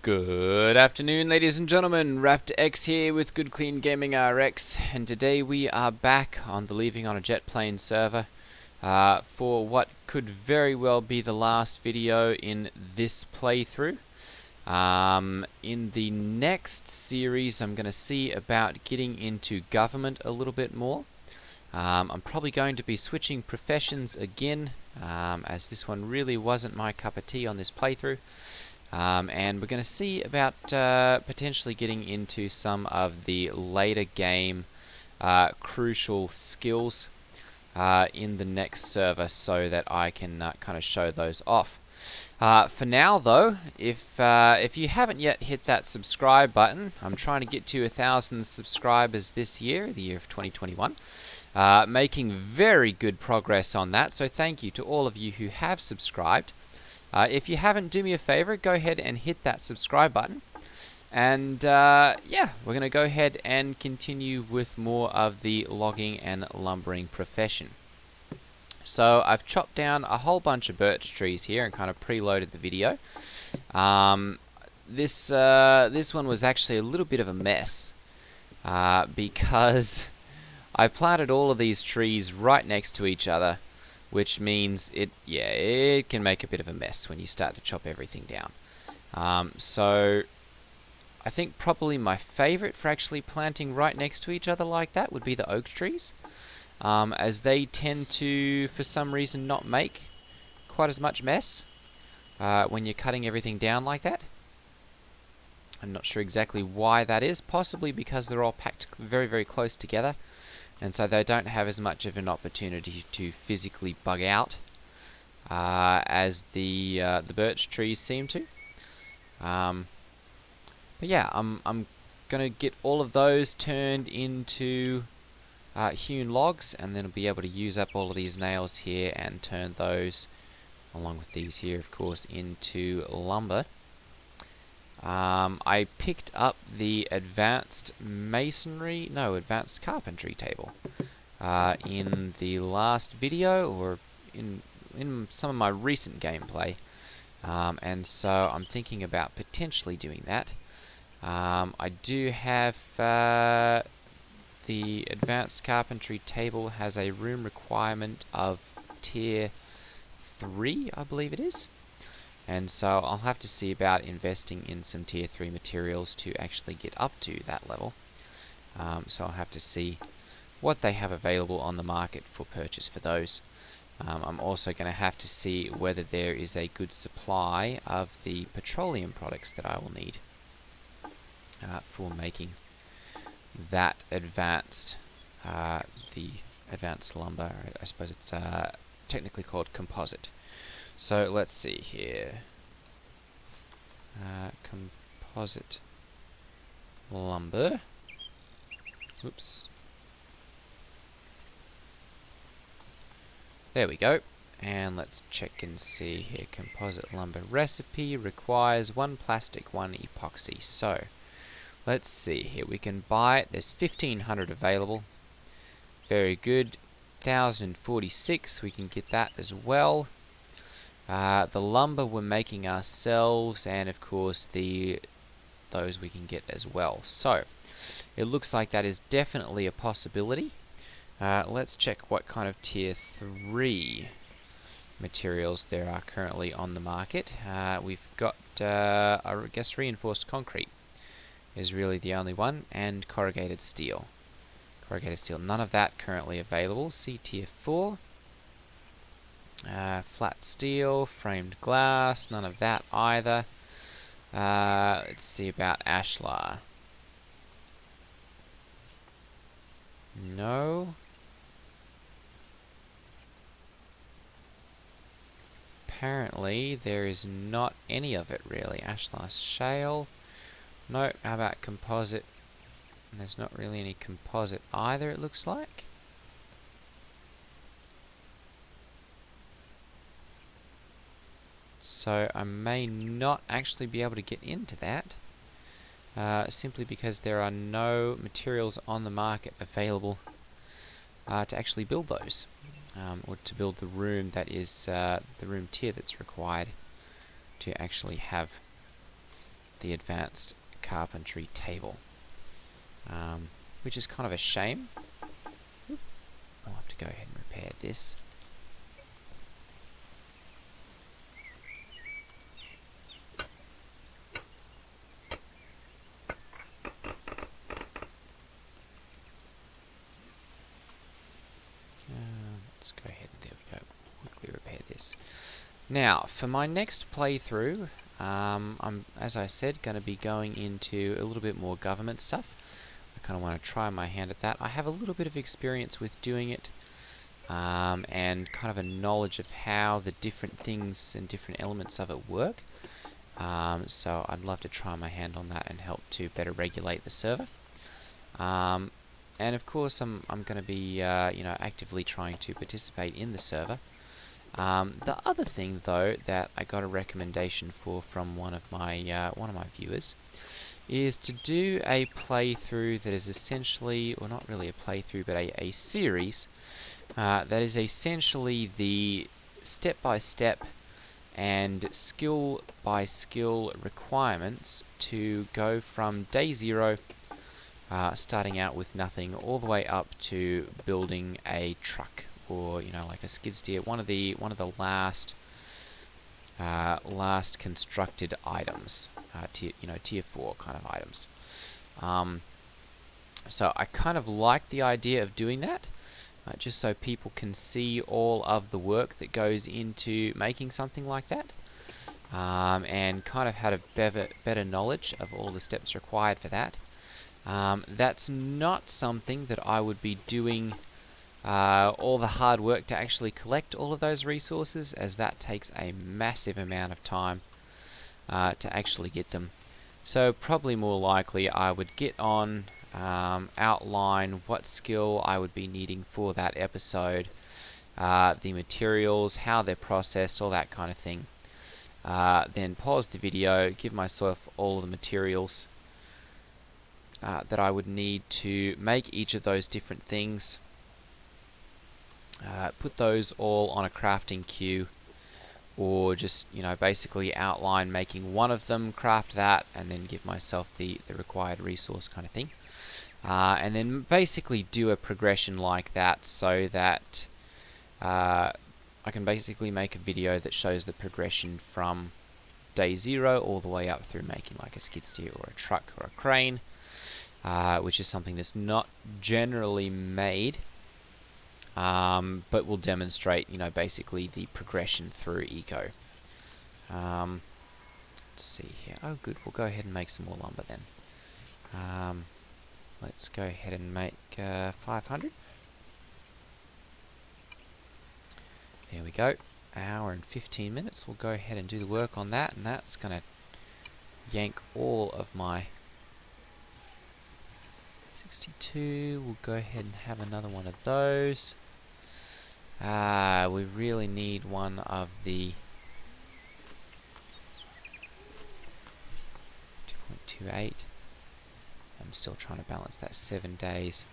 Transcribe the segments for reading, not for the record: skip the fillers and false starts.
Good afternoon, ladies and gentlemen. Raptor X here with Good Clean Gaming RX, and today we are back on the Leaving on a Jet Plane server for what could very well be the last video in this playthrough. In the next series, I'm going to see about getting into government a little bit more. I'm probably going to be switching professions again, as this one really wasn't my cup of tea on this playthrough. And we're going to see about potentially getting into some of the later game crucial skills in the next server so that I can kind of show those off. For now, though, if you haven't yet hit that subscribe button, I'm trying to get to 1,000 subscribers this year, the year of 2021. Making very good progress on that, so thank you to all of you who have subscribed. If you haven't, do me a favor, go ahead and hit that subscribe button. And yeah, we're going to go ahead and continue with more of the logging and lumbering profession. So I've chopped down a whole bunch of birch trees here and kind of preloaded the video. This one was actually a little bit of a mess because I planted all of these trees right next to each other, which means it can make a bit of a mess when you start to chop everything down. So I think probably my favorite for actually planting right next to each other like that would be the oak trees, as they tend to, for some reason, not make quite as much mess when you're cutting everything down like that. I'm not sure exactly why that is, possibly because they're all packed very, very close together, and so they don't have as much of an opportunity to physically bug out as the birch trees seem to. But yeah, I'm gonna get all of those turned into hewn logs, and then I'll be able to use up all of these nails here and turn those, along with these here, of course, into lumber. I picked up the advanced carpentry table in the last video, or in some of my recent gameplay, and so I'm thinking about potentially doing that. I do have the advanced carpentry table has a room requirement of tier 3, I believe it is. And so I'll have to see about investing in some tier 3 materials to actually get up to that level. So I'll have to see what they have available on the market for purchase for those. I'm also going to have to see whether there is a good supply of the petroleum products that I will need for making that advanced, the advanced lumber. I suppose it's technically called composite. So let's see here. Composite lumber. Oops. There we go. And let's check and see here. Composite lumber recipe requires 1 plastic, 1 epoxy. So let's see here. We can buy it. There's 1,500 available. Very good. 1,046. We can get that as well. The lumber we're making ourselves, and of course those we can get as well. So it looks like that is definitely a possibility. Let's check what kind of tier 3 materials there are currently on the market. We've got, I guess, reinforced concrete is really the only one, and corrugated steel. None of that currently available. C tier 4. Flat steel, framed glass, none of that either. Let's see about ashlar. No. Apparently there is not any of it really. Ashlar shale. No. How about composite? There's not really any composite either, it looks like. So I may not actually be able to get into that, simply because there are no materials on the market available to actually build those, or to build the room that is the room tier that's required to actually have the advanced carpentry table, which is kind of a shame. I'll have to go ahead and repair this. Let's go ahead and there we go. Quickly repair this. Now, for my next playthrough, I'm, as I said, going to be going into a little bit more government stuff. I kind of want to try my hand at that. I have a little bit of experience with doing it, and kind of a knowledge of how the different things and different elements of it work. So I'd love to try my hand on that and help to better regulate the server. And of course, I'm going to be actively trying to participate in the server. The other thing, though, that I got a recommendation for from one of my viewers is to do a playthrough that is essentially, or not really a playthrough, but a series that is essentially the step-by-step and skill-by-skill requirements to go from day 0, starting out with nothing, all the way up to building a truck, or like a skid steer, one of the last constructed items, tier 4 kind of items. So I kind of like the idea of doing that, just so people can see all of the work that goes into making something like that, and kind of had a better knowledge of all the steps required for that. That's not something that I would be doing all the hard work to actually collect all of those resources, as that takes a massive amount of time to actually get them. So probably more likely I would get on, outline what skill I would be needing for that episode, the materials, how they're processed, all that kind of thing. Then pause the video, give myself all of the materials that I would need to make each of those different things. Put those all on a crafting queue, or just basically outline making one of them, craft that, and then give myself the required resource kind of thing, and then basically do a progression like that, so that I can basically make a video that shows the progression from day 0 all the way up through making like a skid steer or a truck or a crane, which is something that's not generally made, but will demonstrate, basically the progression through eco. Let's see here. Oh, good. We'll go ahead and make some more lumber then. Let's go ahead and make 500. There we go. Hour and 15 minutes. We'll go ahead and do the work on that, and that's going to yank all of my 62. We'll go ahead and have another one of those. We really need one of the 2.28. I'm still trying to balance that 7 days.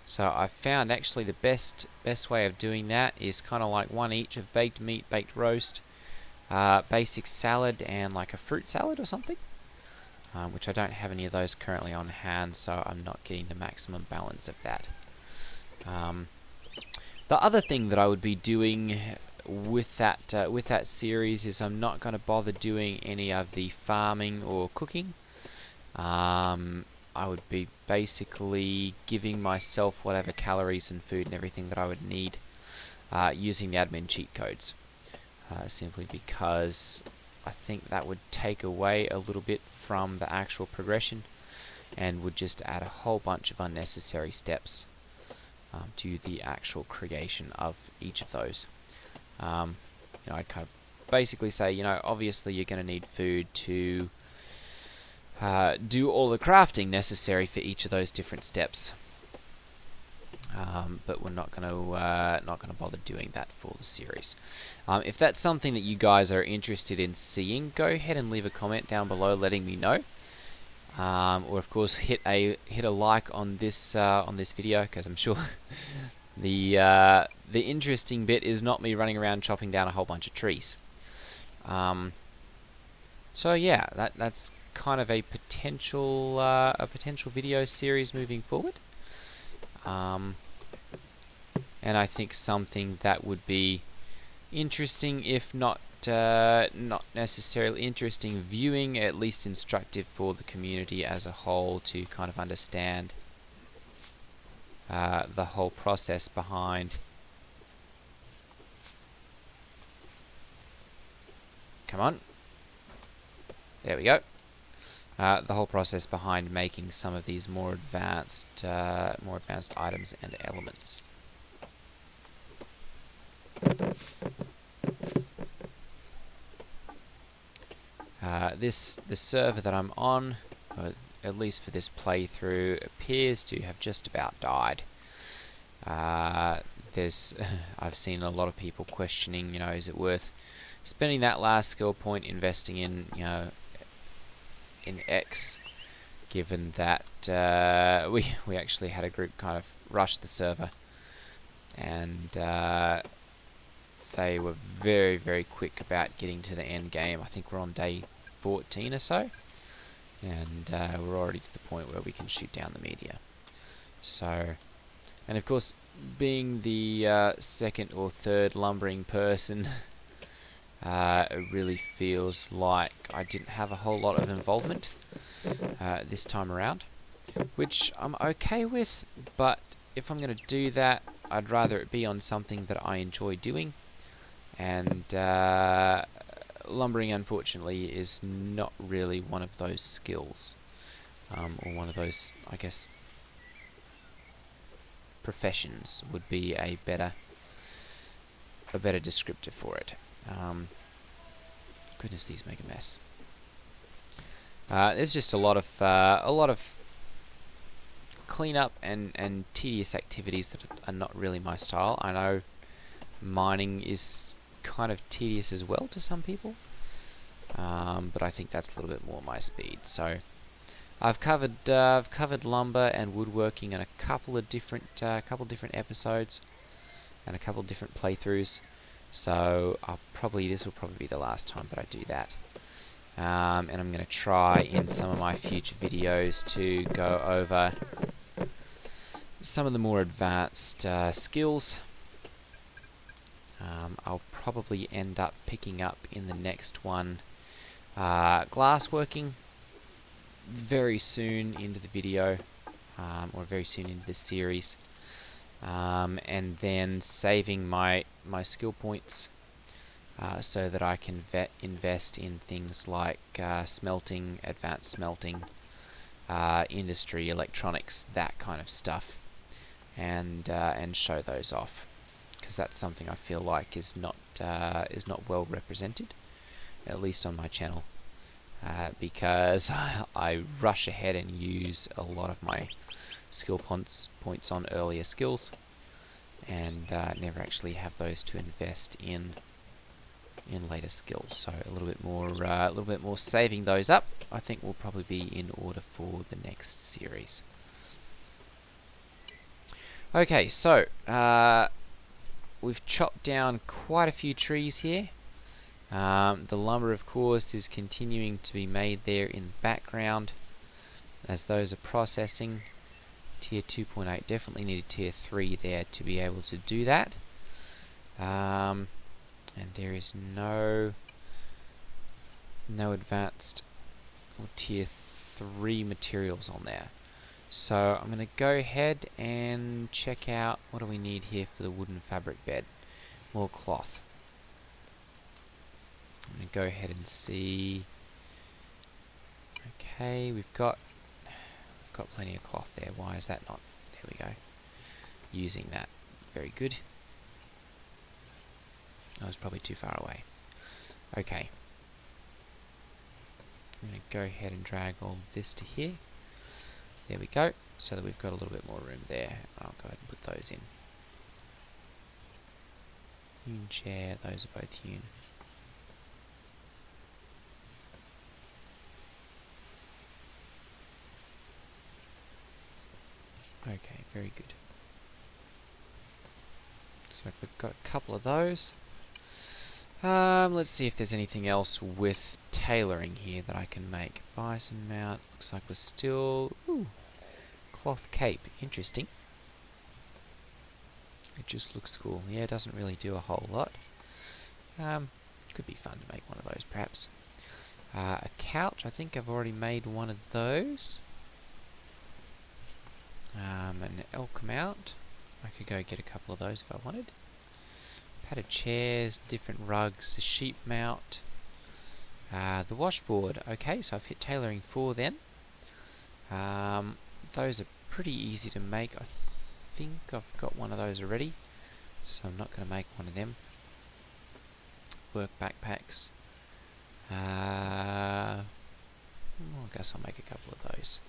So I found actually the best way of doing that is kind of like one each of baked meat, baked roast, basic salad, and like a fruit salad or something. Which I don't have any of those currently on hand, so I'm not getting the maximum balance of that. The other thing that I would be doing with that series is I'm not going to bother doing any of the farming or cooking. I would be basically giving myself whatever calories and food and everything that I would need, using the admin cheat codes, simply because I think that would take away a little bit from the actual progression and would just add a whole bunch of unnecessary steps to the actual creation of each of those. I'd kind of basically say, obviously you're going to need food to do all the crafting necessary for each of those different steps, but we're not going to bother doing that for the series. If that's something that you guys are interested in seeing, go ahead and leave a comment down below letting me know, or of course hit a like on this video, because I'm sure the interesting bit is not me running around chopping down a whole bunch of trees. So yeah, that's kind of a potential video series moving forward. And I think something that would be interesting, if not necessarily interesting viewing, at least instructive for the community as a whole to kind of understand the whole process behind. Come on. There we go. The whole process behind making some of these more advanced items and elements. The server that I'm on, at least for this playthrough, appears to have just about died. I've seen a lot of people questioning, is it worth spending that last skill point investing in, in X, given that we actually had a group kind of rush the server, and they were very, very quick about getting to the end game. I think we're on day 14 or so, and we're already to the point where we can shoot down the media. So, and of course, being the second or third lumbering person, it really feels like I didn't have a whole lot of involvement this time around, which I'm okay with, but if I'm going to do that, I'd rather it be on something that I enjoy doing, and lumbering, unfortunately, is not really one of those skills, or one of those, I guess, professions would be a better descriptor for it. Goodness, these make a mess. There's just a lot of cleanup and tedious activities that are not really my style. I know mining is kind of tedious as well to some people, but I think that's a little bit more my speed. So I've covered lumber and woodworking in a couple of different episodes and a couple of different playthroughs. So this will probably be the last time that I do that. And I'm going to try in some of my future videos to go over some of the more advanced skills. I'll probably end up picking up in the next one glassworking very soon into the video, or very soon into this series, and then saving my skill points so that I can invest in things like smelting, advanced smelting, industry, electronics, that kind of stuff, and show those off, because that's something I feel like is not well represented, at least on my channel, because I rush ahead and use a lot of my skill points on earlier skills, and never actually have those to invest in later skills. So a little bit more saving those up, I think, will probably be in order for the next series. Okay, so we've chopped down quite a few trees here. The lumber, of course, is continuing to be made there in the background as those are processing. Tier 2.8 definitely needed tier 3 there to be able to do that. And there is no advanced or tier 3 materials on there. So I'm going to go ahead and check out what do we need here for the wooden fabric bed. More cloth. I'm going to go ahead and see. Okay, we've got plenty of cloth there. Why is that not? There we go. Using that. Very good. I was probably too far away. Okay. I'm going to go ahead and drag all of this to here. There we go. So that we've got a little bit more room there. I'll go ahead and put those in. Hewn chair. Those are both hewn. Okay, very good. So we've got a couple of those. Let's see if there's anything else with tailoring here that I can make. Bison mount, looks like we're still... Ooh, cloth cape, interesting. It just looks cool. Yeah, it doesn't really do a whole lot. Could be fun to make one of those, perhaps. A couch, I think I've already made one of those. An elk mount. I could go get a couple of those if I wanted. Padded chairs, different rugs, the sheep mount. The washboard. Okay, so I've hit tailoring 4 then. Those are pretty easy to make. I think I've got one of those already, so I'm not going to make one of them. Work backpacks. I guess I'll make a couple of those.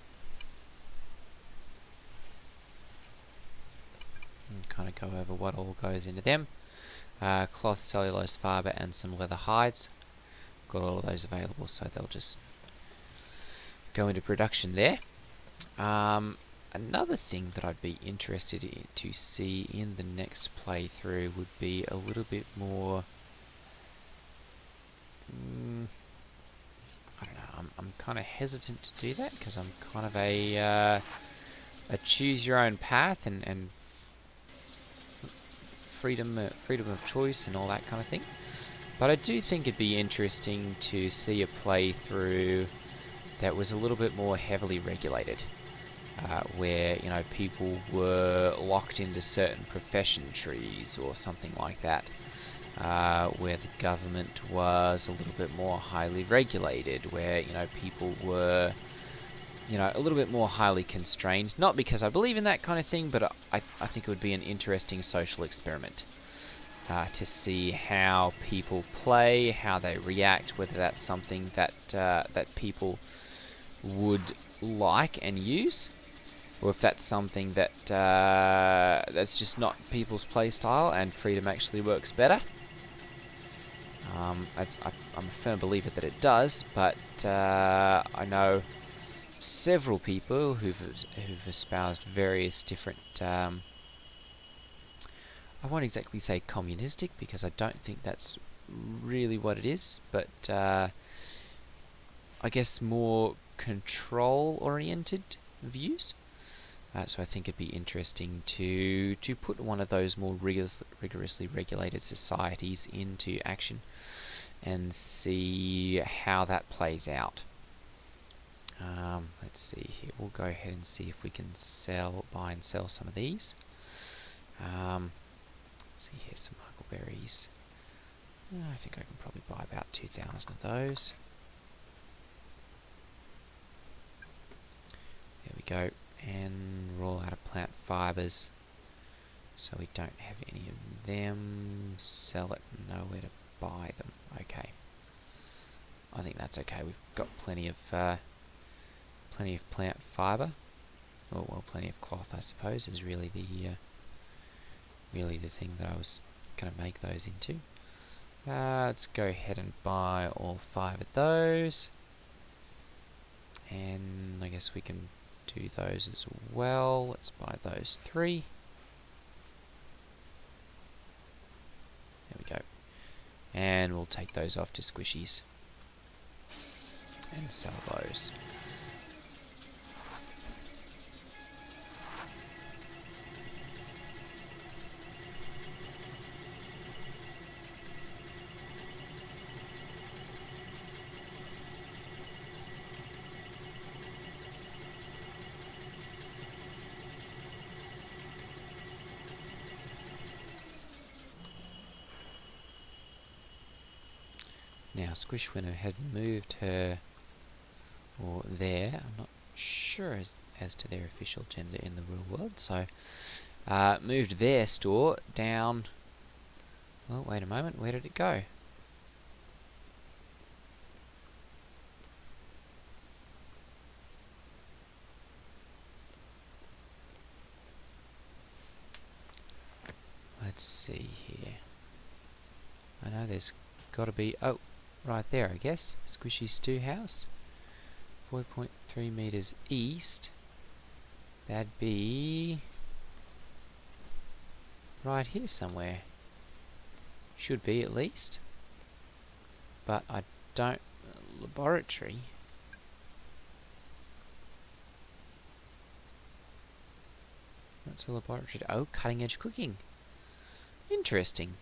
And kind of go over what all goes into them. Cloth, cellulose fibre and some leather hides. Got all of those available, so they'll just go into production there. Another thing that I'd be interested to see in the next playthrough would be a little bit more... I don't know, I'm kind of hesitant to do that because I'm kind of a choose your own path and freedom of choice and all that kind of thing. But I do think it'd be interesting to see a playthrough that was a little bit more heavily regulated, where, you know, people were locked into certain profession trees or something like that, where the government was a little bit more highly regulated, where, you know, people were, you know, a little bit more highly constrained. Not because I believe in that kind of thing, but I think it would be an interesting social experiment to see how people play, how they react, whether that's something that that people would like and use, or if that's something that that's just not people's play style and freedom actually works better. I'm a firm believer that it does, but I know several people who've espoused various different, I won't exactly say communistic, because I don't think that's really what it is, but I guess more control-oriented views. So I think it'd be interesting to put one of those more rigorously regulated societies into action and see how that plays out. Let's see here. We'll go ahead and see if we can buy and sell some of these. Let's see here, some huckleberries. I think I can probably buy about 2,000 of those. There we go. And roll out of plant fibres, so we don't have any of them. Sell it, nowhere to buy them. Okay, I think that's okay. We've got plenty of plant fibre, or well, plenty of cloth, I suppose, is really the thing that I was going to make those into. Let's go ahead and buy all 5 of those, and I guess we can do those as well. Let's buy those 3. There we go. And we'll take those off to squishies and sell those. Now, Squish went ahead and moved her, or there, I'm not sure as to their official gender in the real world, so moved their store down. Well, wait a moment, where did it go? Let's see here. I know there's got to be, oh, right there, I guess. Squishy Stew House. 4.3 meters east. That'd be right here somewhere. Should be, at least. but I don't... Laboratory? What's a laboratory? Oh, cutting edge cooking. Interesting.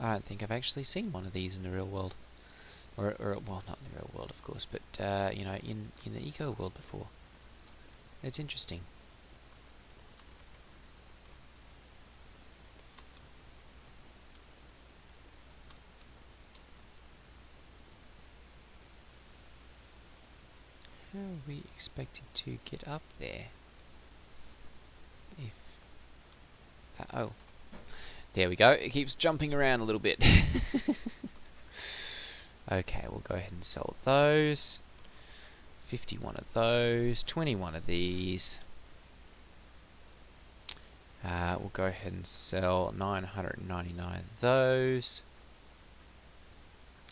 I don't think I've actually seen one of these in the real world. Or well, not in the real world, of course, but, you know, in the eco world before. It's interesting. How are we expected to get up there? If... oh. There we go. It keeps jumping around a little bit. Okay, we'll go ahead and sell those. 51 of those. 21 of these. We'll go ahead and sell 999 of those.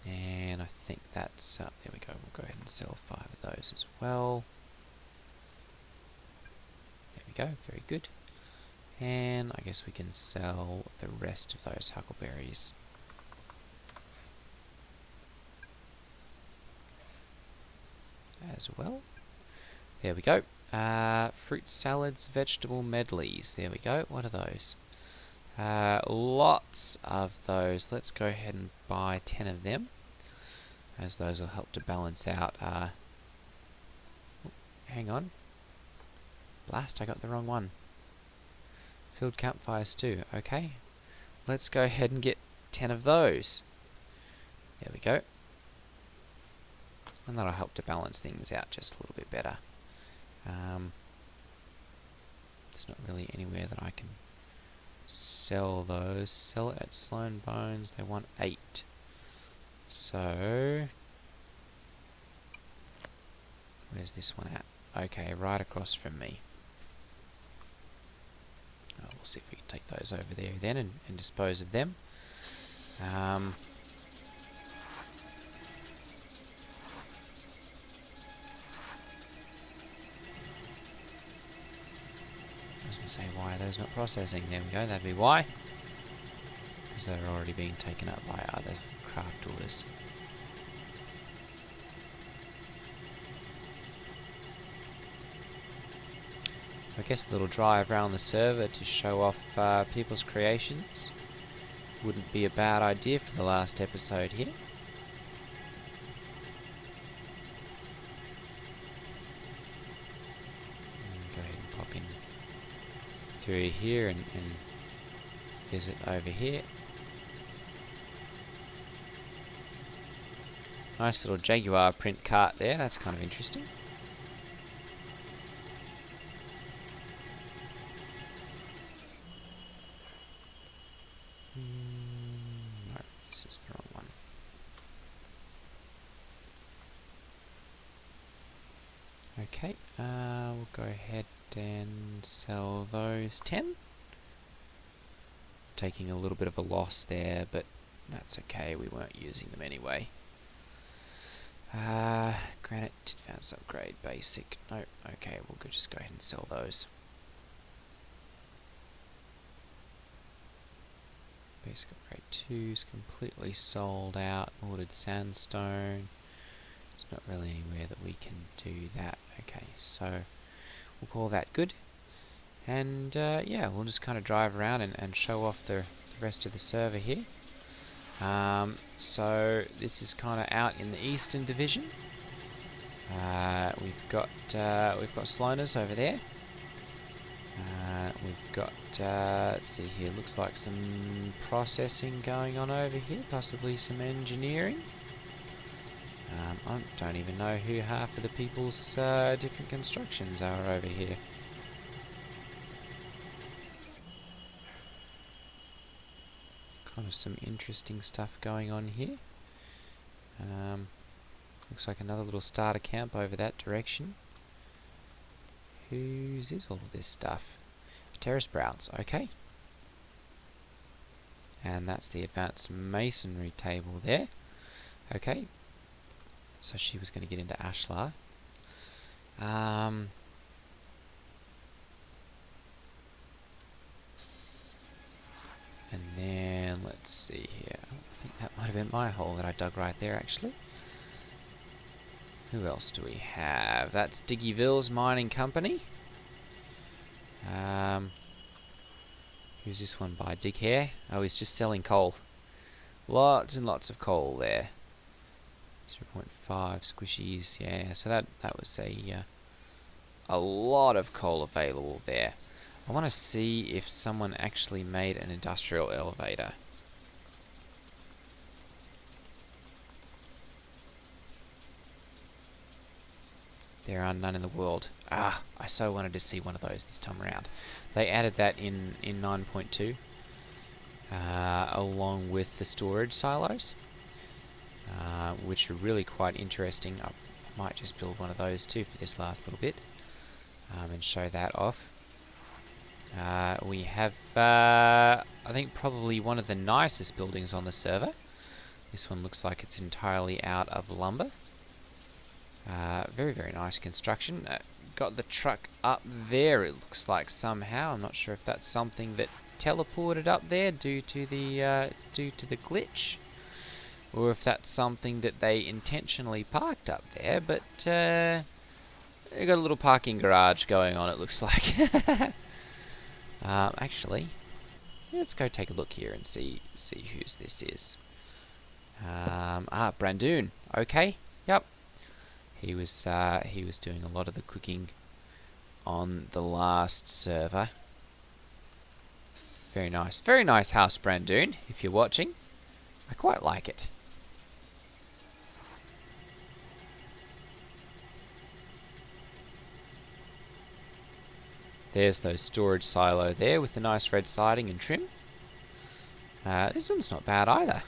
And I think that's... there we go. We'll go ahead and sell 5 of those as well. There we go. Very good. And I guess we can sell the rest of those huckleberries. As well. There we go. Fruit salads, vegetable medleys. There we go. What are those? Lots of those. Let's go ahead and buy 10 of them, as those will help to balance out. Hang on. Blast, I got the wrong one. Filled campfires too. Okay. Let's go ahead and get 10 of those. There we go. And that'll help to balance things out just a little bit better. There's not really anywhere that I can sell those. Sell it at Sloan Bones. They want 8. So... where's this one at? Okay, right across from me. Oh, we'll see if we can take those over there then and dispose of them. I was going to say, why are those not processing? There we go, that'd be why. Because they're already being taken up by other craft orders. I guess a little drive around the server to show off people's creations wouldn't be a bad idea for the last episode here. Go ahead and pop in through here and visit over here. Nice little Jaguar print cart there, that's kind of interesting. No, this is the wrong one. Okay, we'll go ahead and sell those 10. Taking a little bit of a loss there, but that's okay, we weren't using them anyway. Granite, advanced upgrade, basic. No, okay, we'll just go ahead and sell those. Basic upgrade 2 is completely sold out. Ordered sandstone. There's not really anywhere that we can do that. Okay, so we'll call that good. And yeah, we'll just kind of drive around and show off the rest of the server here. So this is kind of out in the Eastern Division. We've got Sloaners over there. We've got, let's see here, looks like some processing going on over here, possibly some engineering. I don't even know who half of the people's different constructions are over here. Kind of some interesting stuff going on here. Looks like another little starter camp over that direction. Whose is all of this stuff? Terrace Browns, okay. And that's the advanced masonry table there. Okay. So she was going to get into Ashlar. And then let's see here. I think that might have been my hole that I dug right there, actually. Who else do we have? That's Diggyville's Mining Company. Who's this one by? Dig Hair? Oh, he's just selling coal. Lots and lots of coal there. 0.5 squishies, yeah. So that was a lot of coal available there. I want to see if someone actually made an industrial elevator. There are none in the world. Ah, I so wanted to see one of those this time around. They added that in 9.2, along with the storage silos, which are really quite interesting. I might just build one of those too for this last little bit, and show that off. We have, I think, probably one of the nicest buildings on the server. This one looks like it's entirely out of lumber. Very, very nice construction. Got the truck up there, it looks like, somehow. I'm not sure if that's something that teleported up there due to the glitch, or if that's something that they intentionally parked up there. But they got a little parking garage going on, it looks like. Actually, let's go take a look here and see whose this is. Brandoon. Okay. Yep. He was doing a lot of the cooking on the last server. Very nice house, Brandoon. If you're watching, I quite like it. There's those storage silo there with the nice red siding and trim. This one's not bad either.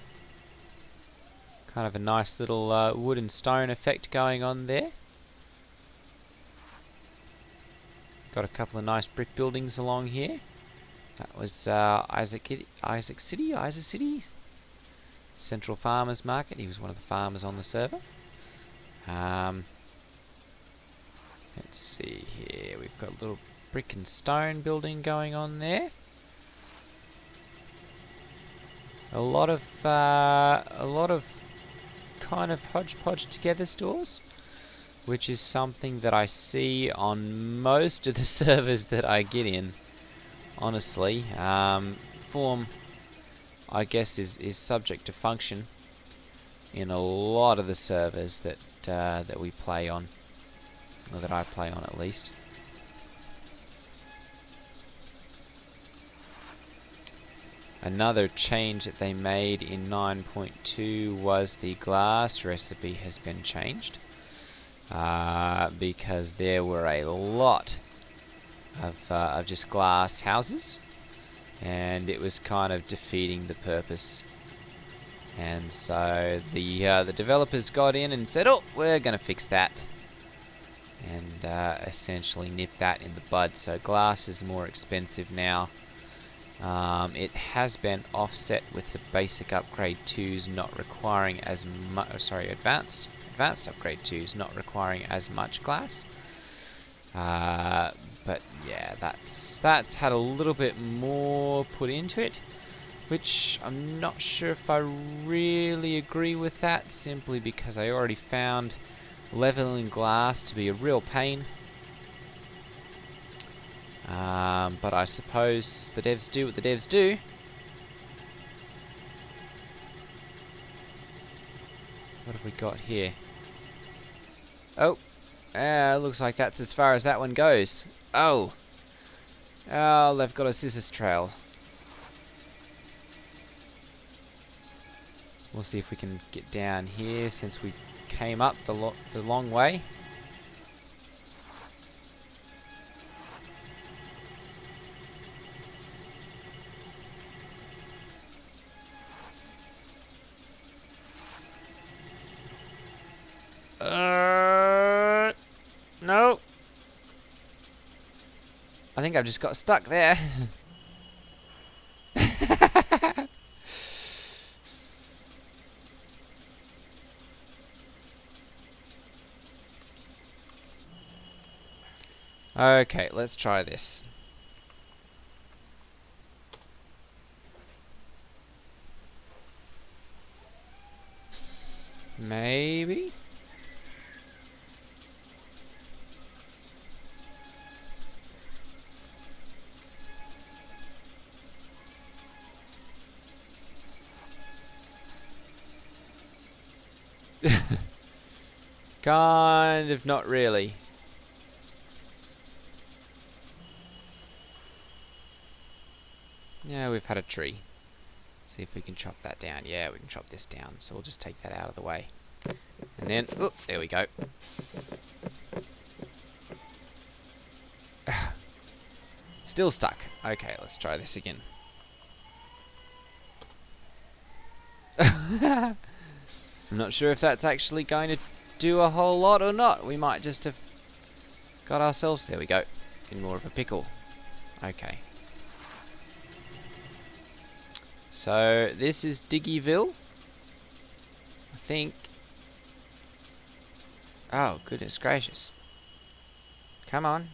Kind of a nice little wood and stone effect going on there. Got a couple of nice brick buildings along here. That was Isaac City? Central Farmers Market. He was one of the farmers on the server. Let's see here. We've got a little brick and stone building going on there. A lot of kind of hodgepodge together stores, which is something that I see on most of the servers that I get in, honestly. Form, I guess, is subject to function in a lot of the servers that we play on, or that I play on at least. Another change that they made in 9.2 was the glass recipe has been changed, because there were a lot of just glass houses, and it was kind of defeating the purpose. And so the developers got in and said, "Oh, we're going to fix that," and essentially nip that in the bud. So glass is more expensive now. It has been offset with the basic upgrade 2s not requiring as much. Advanced upgrade 2s not requiring as much glass. But yeah, that's had a little bit more put into it, which I'm not sure if I really agree with that, simply because I already found leveling glass to be a real pain. But I suppose the devs do what the devs do. What have we got here? Oh, looks like that's as far as that one goes. Oh, they've got a scissors trail. We'll see if we can get down here since we came up the long way. No. I think I've just got stuck there. Okay, let's try this. Maybe? Kind of, not really. Yeah, we've had a tree. See if we can chop that down. Yeah, we can chop this down. So we'll just take that out of the way. And then, oh, there we go. Still stuck. Okay, let's try this again. I'm not sure if that's actually going to do a whole lot or not. We might just have got ourselves... There we go. In more of a pickle. Okay. So, this is Diggyville. I think... Oh, goodness gracious. Come on.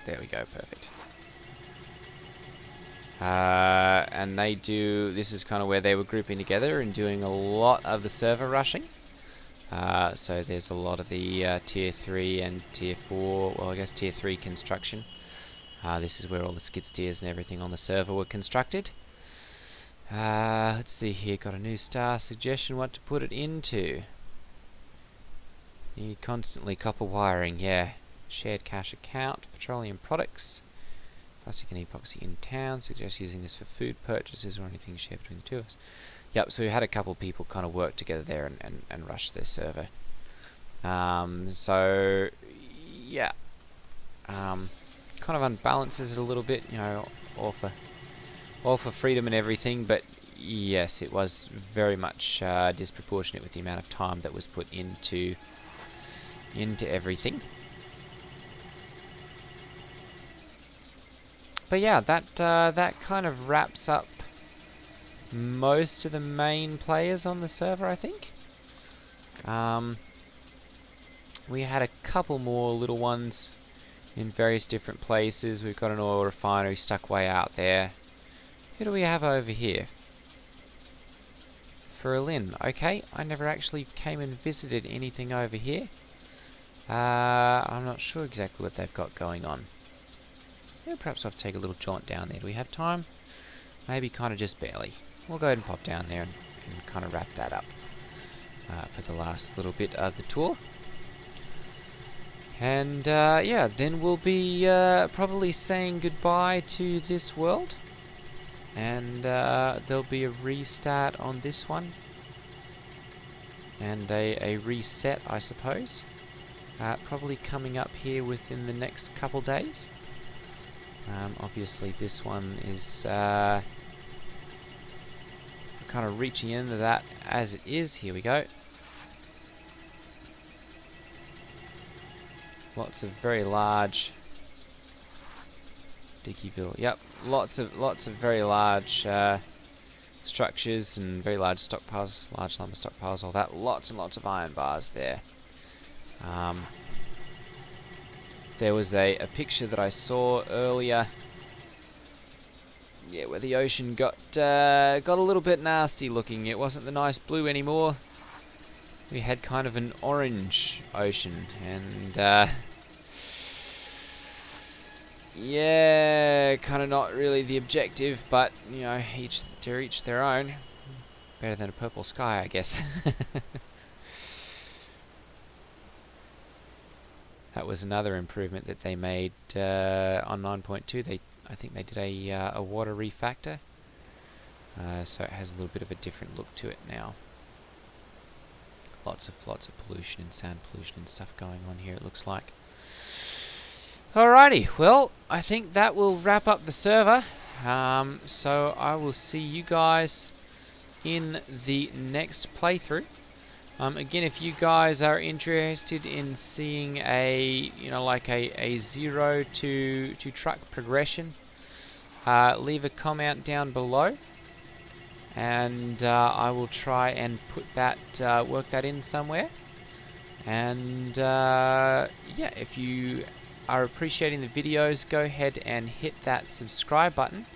There we go, perfect. And they do... This is kind of where they were grouping together and doing a lot of the server rushing. So there's a lot of the Tier 3 and Tier 4... Well, I guess Tier 3 construction. This is where all the skid steers and everything on the server were constructed. Let's see here, got a new star suggestion what to put it into. Need constantly copper wiring, yeah. Shared cash account, petroleum products, plastic and epoxy in town, suggest using this for food purchases or anything shared between the two of us. Yep, so we had a couple of people kind of work together there and rush their server. So, yeah. Kind of unbalances it a little bit, you know, all for freedom and everything, but yes, it was very much disproportionate with the amount of time that was put into everything. But yeah, that kind of wraps up most of the main players on the server, I think. We had a couple more little ones in various different places. We've got an oil refinery stuck way out there. Who do we have over here? Berlin. Okay, I never actually came and visited anything over here. I'm not sure exactly what they've got going on. Yeah, perhaps I'll take a little jaunt down there. Do we have time? Maybe kind of just barely. We'll go ahead and pop down there and kind of wrap that up for the last little bit of the tour. And yeah, then we'll be probably saying goodbye to this world. And there'll be a restart on this one. And a reset, I suppose. Probably coming up here within the next couple days. Obviously this one is kind of reaching into that as it is. Here we go. Lots of very large Diggyville. Yep, lots of very large structures and very large stockpiles, large lumber stockpiles, all that. Lots and lots of iron bars there. There was a picture that I saw earlier. Yeah, where the ocean got a little bit nasty looking. It wasn't the nice blue anymore. We had kind of an orange ocean, and yeah, kind of not really the objective, but you know, each their own. Better than a purple sky, I guess. That was another improvement that they made on 9.2. I think they did a water refactor, so it has a little bit of a different look to it now. Lots of pollution and sound pollution and stuff going on here, it looks like. Alrighty, well, I think that will wrap up the server. So I will see you guys in the next playthrough. Again, if you guys are interested in seeing a zero to truck progression, leave a comment down below, and I will try and put that work that in somewhere. And yeah, if you are appreciating the videos, go ahead and hit that subscribe button,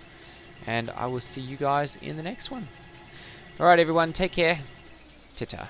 and I will see you guys in the next one. Alright everyone, take care. Ta-ta.